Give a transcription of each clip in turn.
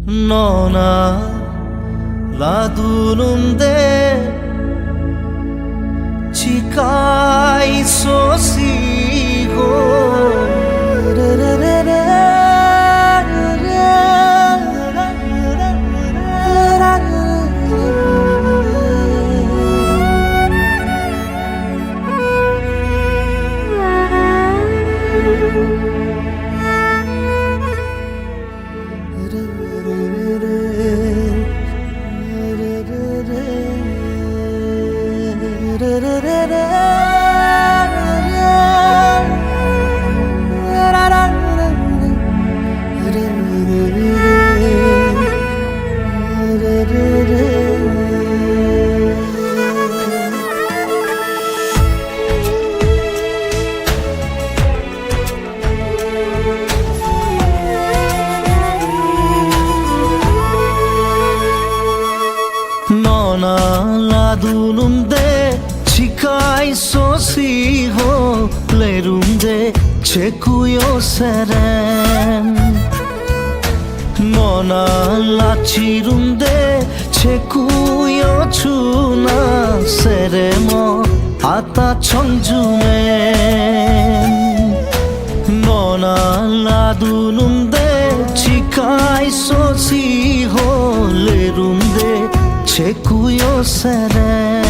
너나 라두는데 지가 있었시고 라두는데 지가 있었시호 레룬데 제꾸요 세렘 너나 라치룬데 제꾸요 주나 세레모 아따 청주맨 너나 라두는데 지가 있었시호 레룬데 제꾸요 세렘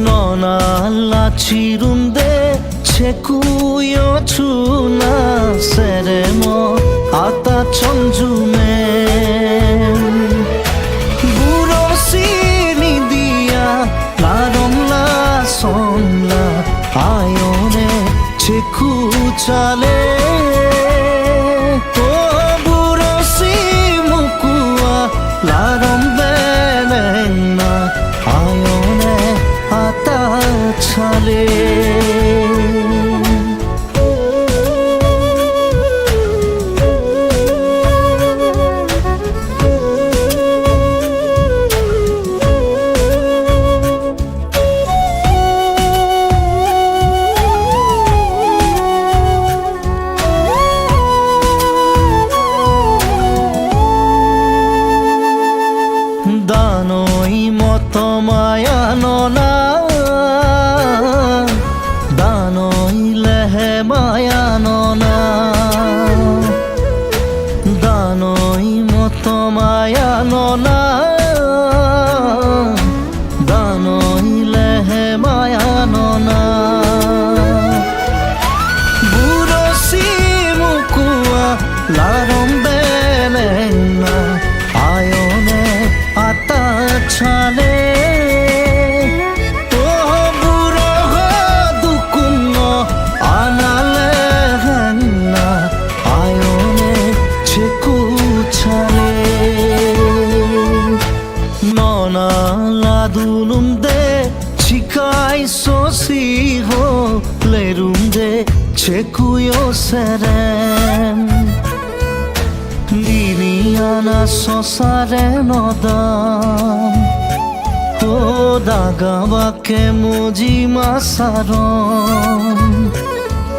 너나 라치룬데 제꾸요 주나 세레모 아따 천주맨 부러시니 디야 라롬라 손라 아요네 제꾸 잘해 라롬베네나 아요네 아따 차레 다노이 모토마야 노나 다노이 레헤마야 노나 다노이 모토마야 노나 다노이 레헤마야 노나 부러시 무쿠와 라롬베네나 아요네 아따 차레 또 부러워 두꾼노 아날레헨나 아요네 제꾸 차레 너나 라두는데 지가 있었시호 레룬데 제꾸요 세렘 니니아나 소사레노다 오 다가밖에 무지 마사론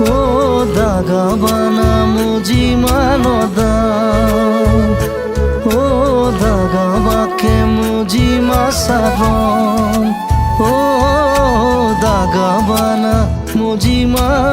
오 다가바나 무지 마노다 오 다가밖에 무지 마사론 오 다가바나 무지 마노다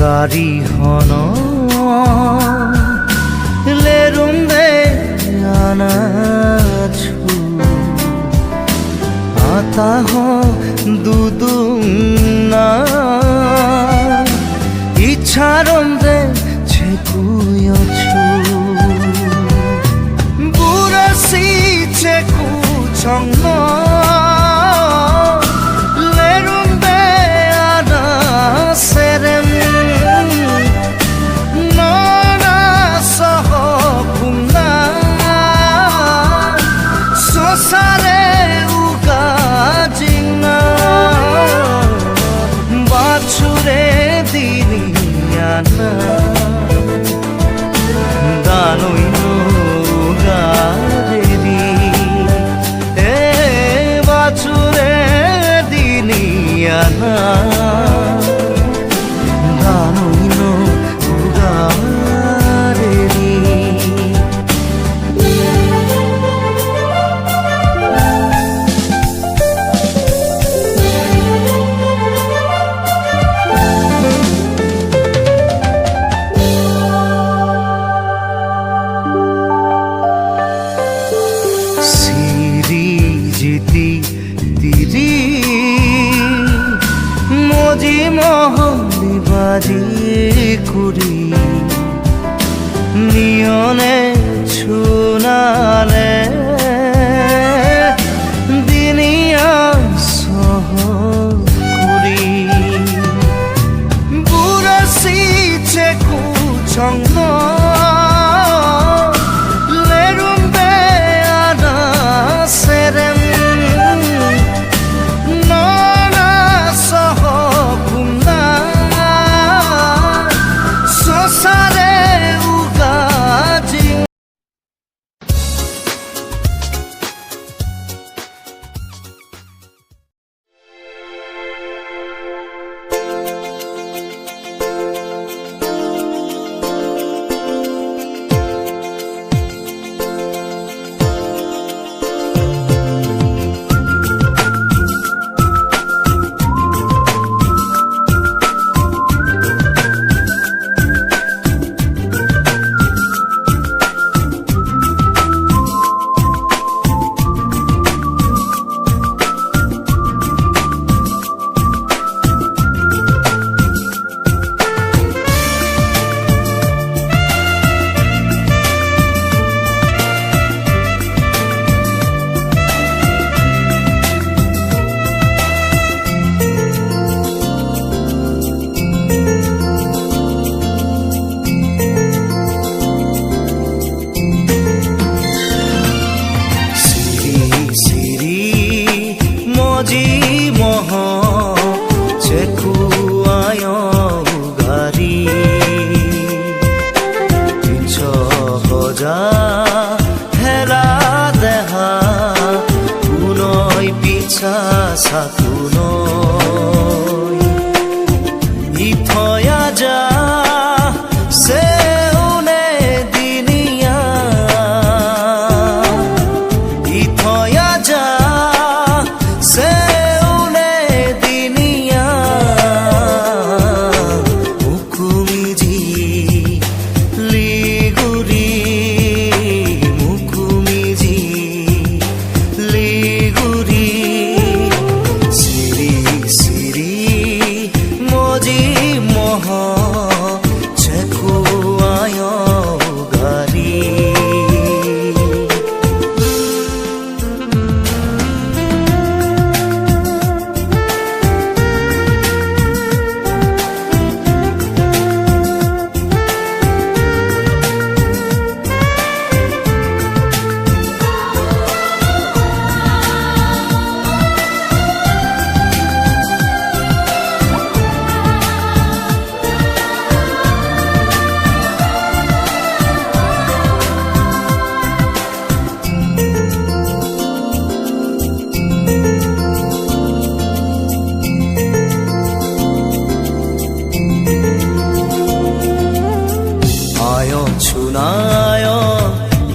গাড়ী হন লেরুন্দে আনাছু আতা হ দুদুনা ইচ্ছারন্দে ছেকুয়ছু বুরাসি ছেকু ছন্ন লেরুন্দে আনা সেরেম ননা সহ কুমনা সসারে উগা জিংনা বাছুরে দিনিয়ানা দানুই গারেরি এ বাছুরে দিনিয়ানা দানুই গারেরি জিতি তিরি মজি মহলি বাজি কুড়ি নিয়নে ছুনালে দিনিয়া সহ কুড়ি বুরাসি ছেকু ছন্ন লেরুন্দে আনা সেরেম ননা সহ কুমনা সসারে উগা জিং সাকুনই ইথয়া যা সেউনে দিনিয়া ইথয়া যা সেউনে দিনিয়া মুকুমিজি লিগুরি মুকুমিজি লিগুরি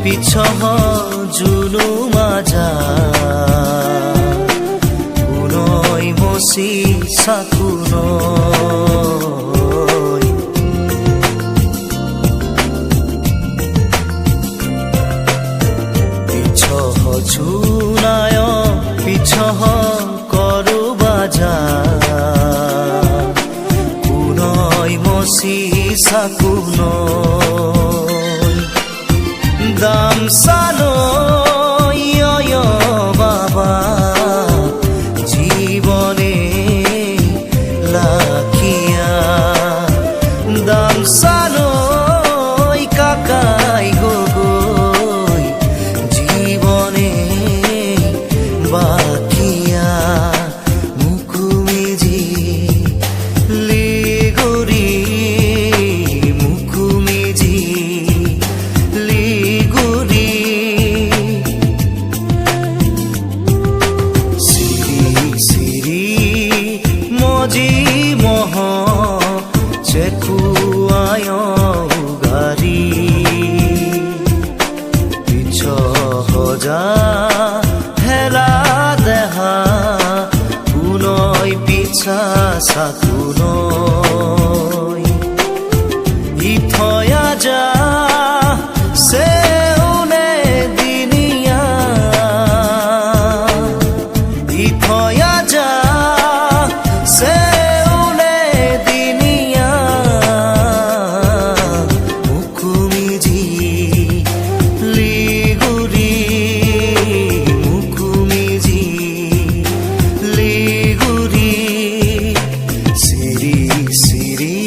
পিছহ জুনু মাজা কুনৈ মচি সাকুনৈ si sakunoi dam sanoi yo baba জীবনে লাখিয়া দাম সানই কাকাই গগৈ জীবনে বাকিয়া মুকুমিজি লিগুরি মুকুমিজি লিগুরি মজি মহ চেকুয়ায় উগারি পিছ হজা হেলা দেহা পুনই পিছা সাকুনই ইথয়া যা সেউনে দিনিয়া ইথয়া যা সেউনে দিনিয়া মুকুমিজি লিগুরি মুকুমিজি লিগুরি সিরি সিরি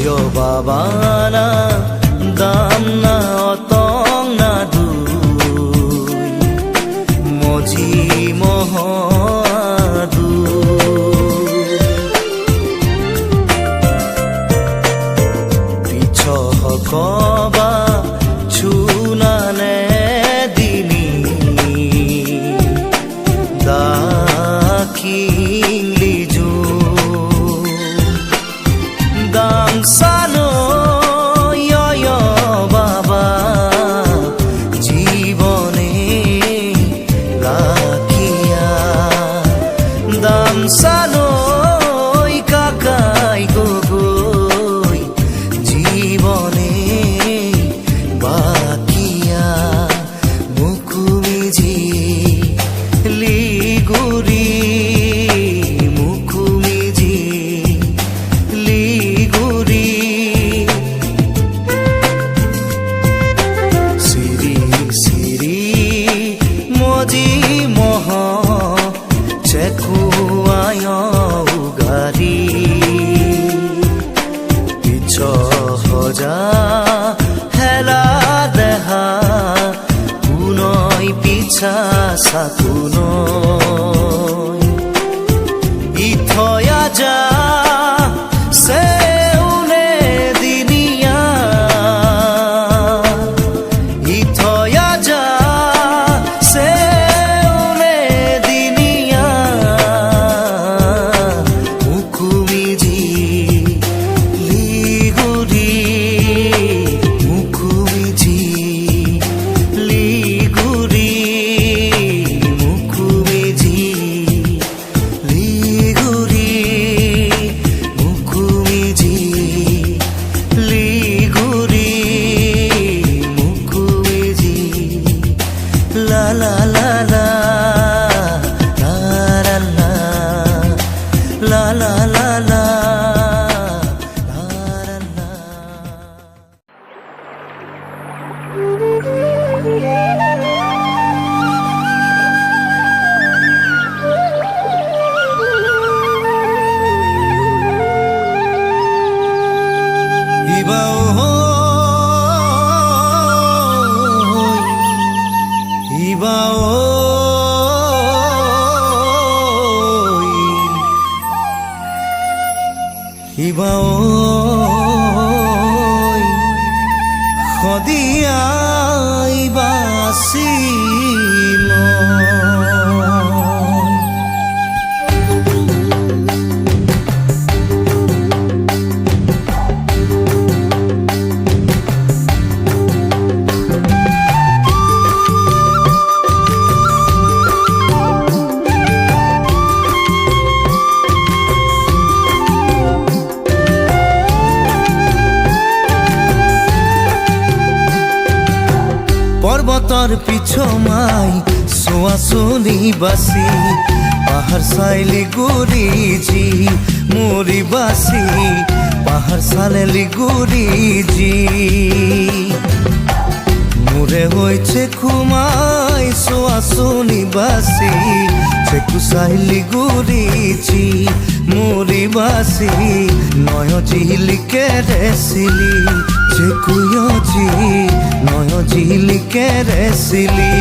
yo babana damna otong na dui moji mohadu picho hokoba chunane dini daking liju dam sano yo baba জীবনে রাখিয়া দাম সানো কাকাই গগৈ জীবনে বাকিয়া মুকুমিজি লিগুরি মুকুমিজি লিগুরি সিরি সিরি মজি মহ চেকুয়ায় উগারি পিছ হজা হেলা দেহা পুনই পিছা সাকুনই ইথয়া যা সেউনে দিনিয়া ইথয়া যা সেউনে দিনিয়া মুকুমিজি লিগুরি মুকুমিজি লিগুরি মুকুমিজি লিগুরি মুকুমিজি লিগুরি মুকুমিজি লা লা লা লা লা লা লা লা ইবা ও পর্বতর পিছমাই সোয়া সোনি বাসি পাহাড় সাইলি গুরিজি মোরি বাসি পাহাড় সালেলি গুরিজি মোরে হয়েছে খুমাই সোয়া সোনি বাসি চেকু সাইলি গুরিজি মোরি বাসি নয় জিলি কেরেসিলি চেকুয়জি নয় জিলি কেরেসিলি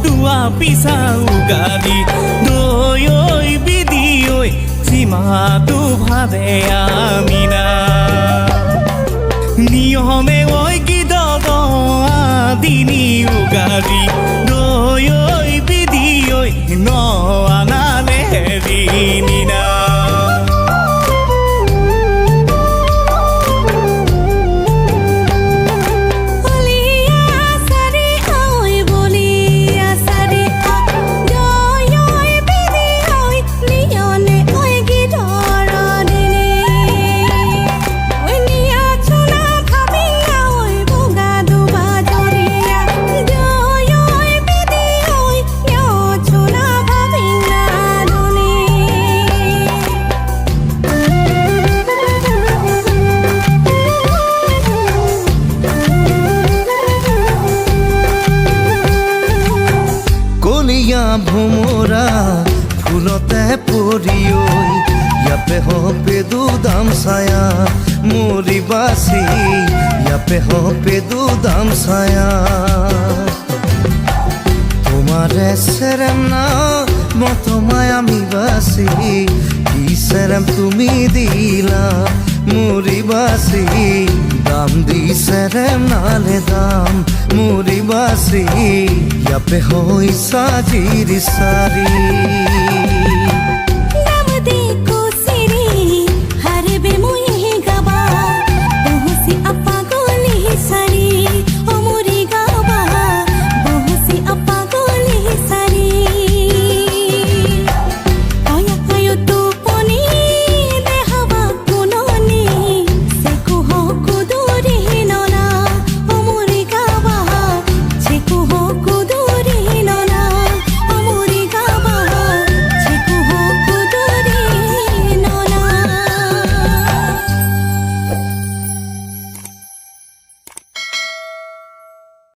dua pisau gadi doyoi bidioi sima tu bhade amina niyome oi gidogo adini ugadi doyoi bidioi no anale dinina ভোমরা ফুলতে পরিয়ই ইয়াপে হপে দুদাম ছায়া মোরি বাসি ইয়াপে হপে দুদাম ছায়া তোমারে সেরেম না মতো মায়ামি বাসি কি সেরেম তুমি দিলা মোরি বাসি দাম দি সেরেম নালে দাম মোরি বাসি ইয়াপে হই সাজির সারি